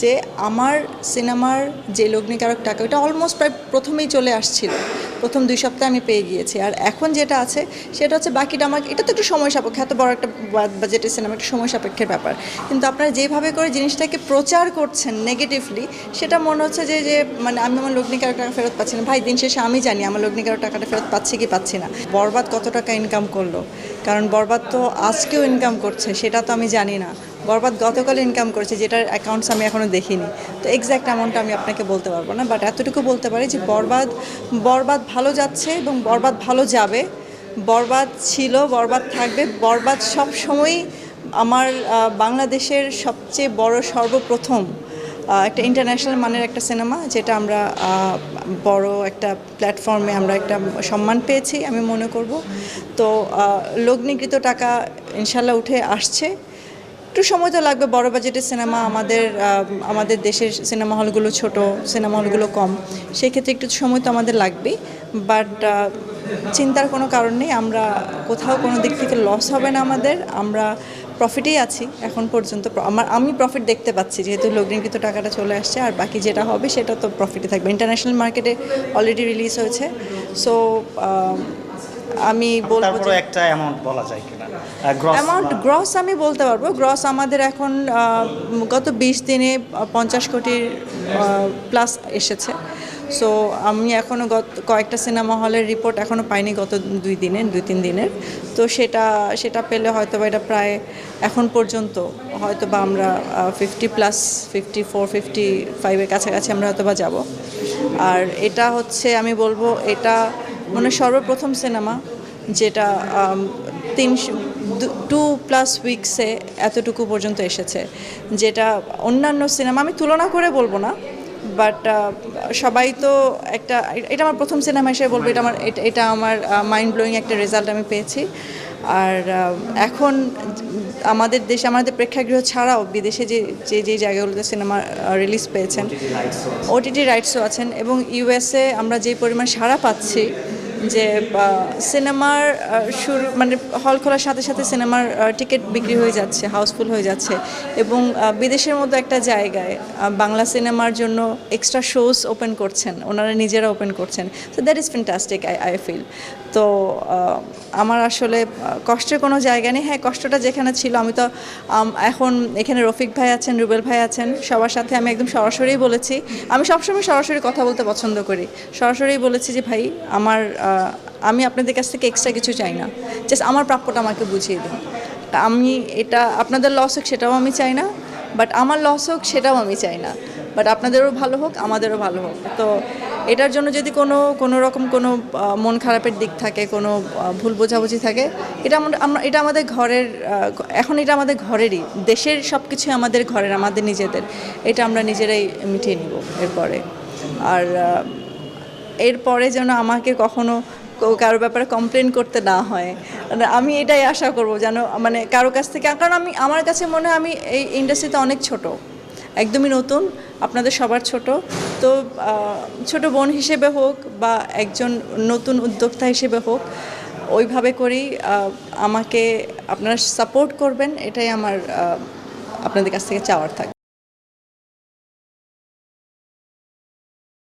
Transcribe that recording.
যে আমার সিনেমার যে লগ্নিকারক টাকা ওটা অলমোস্ট প্রায় প্রথমেই চলে আসছিল, প্রথম 2 সপ্তাহে আমি পেয়ে গিয়েছি। আর এখন যেটা আছে সেটা হচ্ছে বাকিটা আমার, এটা তো একটু সময় সাপেক্ষ, এত বড় একটা বাজেটের সিনেমা, একটা সময় সাপেক্ষের ব্যাপার। কিন্তু আপনারা যেভাবে করে জিনিসটাকে প্রচার করছেন নেগেটিভলি, সেটা মনে হচ্ছে যে যে মানে আমি আমার লগ্নিকারক টাকা ফেরত পাচ্ছি না। ভাই, দিন শেষে আমি জানি আমার লগ্নিকারক টাকাটা ফেরত পাচ্ছি কি পাচ্ছি না। বরবাদ কত টাকা ইনকাম করলো, কারণ বরবাদ তো আজকেও ইনকাম করছে, সেটা তো আমি জানি না। বরবাদ গতকাল ইনকাম করেছে, যেটার অ্যাকাউন্টস আমি এখনও দেখিনি, তো এক্স্যাক্ট অ্যামাউন্টটা আমি আপনাকে বলতে পারবো না। বাট এতটুকু বলতে পারি যে বরবাদ বরবাদ ভালো যাচ্ছে এবং বরবাদ ভালো যাবে। বরবাদ ছিল, বরবাদ থাকবে। বরবাদ সব সময়ই আমার বাংলাদেশের সবচেয়ে বড় সর্বপ্রথম একটা ইন্টারন্যাশনাল মানের একটা সিনেমা, যেটা আমরা বড় একটা প্ল্যাটফর্মে আমরা একটা সম্মান পেয়েছি আমি মনে করব। তো লগ্নিকৃত টাকা ইনশাল্লাহ উঠে আসছে। একটু সময় তো লাগবে, বড় বাজেটের সিনেমা, আমাদের দেশের সিনেমা হলগুলো ছোট, সিনেমা হলগুলো কম, সেক্ষেত্রে একটু সময় তো আমাদের লাগবেই। বাট চিন্তার কোনো কারণ নেই, আমরা কোথাও কোনো দিক থেকে লস হবে না আমাদের, আমরা প্রফিটেই আছি এখন পর্যন্ত। আমি প্রফিট দেখতে পাচ্ছি, যেহেতু লগ্নিকৃত টাকাটা চলে আসছে, আর বাকি যেটা হবে সেটা তো প্রফিটে থাকবে। ইন্টারন্যাশনাল মার্কেটে অলরেডি রিলিজ হয়েছে, সো আমি বলবো যে একটা অ্যামাউন্ট বলা যায় কিনা, অ্যামাউন্ট গ্রস আমি বলতে পারবো। গ্রস আমাদের এখন গত 20 দিনে 50 কোটির প্লাস এসেছে। সো আমি এখনও কয়েকটা সিনেমা হলের রিপোর্ট এখনও পাইনি গত 2-3 দিনের। তো সেটা পেলে হয়তো বা এটা প্রায় এখন পর্যন্ত হয়তো বা আমরা 50+, 54, 55-এর কাছাকাছি আমরা হয়তো বা যাবো। আর এটা হচ্ছে আমি বলবো এটা মানে সর্বপ্রথম সিনেমা যেটা 2+ উইকসে এতটুকু পর্যন্ত এসেছে, যেটা অন্যান্য সিনেমা আমি তুলনা করে বলবো না। বাট সবাই তো এটা আমার প্রথম সিনেমা হিসেবে বলবো, এটা আমার মাইন্ড ব্লোয়িং একটা রেজাল্ট আমি পেয়েছি। আর এখন আমাদের দেশে, আমাদের প্রেক্ষাগৃহ ছাড়াও বিদেশে যে জায়গাগুলোতে সিনেমা রিলিজ পেয়েছেন, ওটিটি রাইটসও আছেন, এবং ইউএসএ আমরা যে পরিমাণ সাড়া পাচ্ছি, যে সিনেমার শুরু মানে হল খোলার সাথে সাথে সিনেমার টিকিট বিক্রি হয়ে যাচ্ছে, হাউসফুল হয়ে যাচ্ছে। এবং বিদেশের মতো একটা জায়গায় বাংলা সিনেমার জন্য এক্সট্রা শোজ ওপেন করছেন, ওনারা নিজেরা ওপেন করছেন। So that is fantastic, I feel. তো আমার আসলে কষ্টের কোনো জায়গা নেই। হ্যাঁ, কষ্টটা যেখানে ছিল, আমি তো এখন এখানে রফিক ভাই আছেন, রুবেল ভাই আছেন, সবার সাথে আমি একদম সরাসরিই বলেছি। আমি সবসময় সরাসরি কথা বলতে পছন্দ করি। সরাসরি বলেছি যে ভাই, আমি আপনাদের কাছ থেকে এক্সট্রা কিছু চাই না, জাস্ট আমার প্রাপ্যটা আমাকে বুঝিয়ে দিন। আমি এটা আপনাদের লস হোক সেটাও আমি চাই না, বাট আমার লস হোক সেটাও আমি চাই না, বাট আপনাদেরও ভালো হোক, আমাদেরও ভালো হোক। তো এটার জন্য যদি কোনো রকম কোনো মন খারাপের দিক থাকে, কোনো ভুল বোঝাবুঝি থাকে, এটা আমাদের ঘরের, এখন এটা আমাদের ঘরেরই, দেশের সব কিছুই আমাদের ঘরের, আমাদের নিজেদের। এটা আমরা নিজেরাই মিটিয়ে নিব এরপরে। আর এরপরে যেন আমাকে কখনো কারো ব্যাপারে কমপ্লেন করতে না হয়, আমি এটাই আশা করব, যেন মানে কারো কাছ থেকে। কারণ আমার কাছে মনে হয় আমি এই ইন্ডাস্ট্রিতে অনেক ছোট, একদমই নতুন, আপনাদের সবার ছোট। তো ছোট বোন হিসেবে হোক বা একজন নতুন উদ্যোক্তা হিসেবে হোক, ওইভাবে করেই আমাকে আপনারা সাপোর্ট করবেন, এটাই আমার আপনাদের কাছ থেকে চাওয়ার থাকে।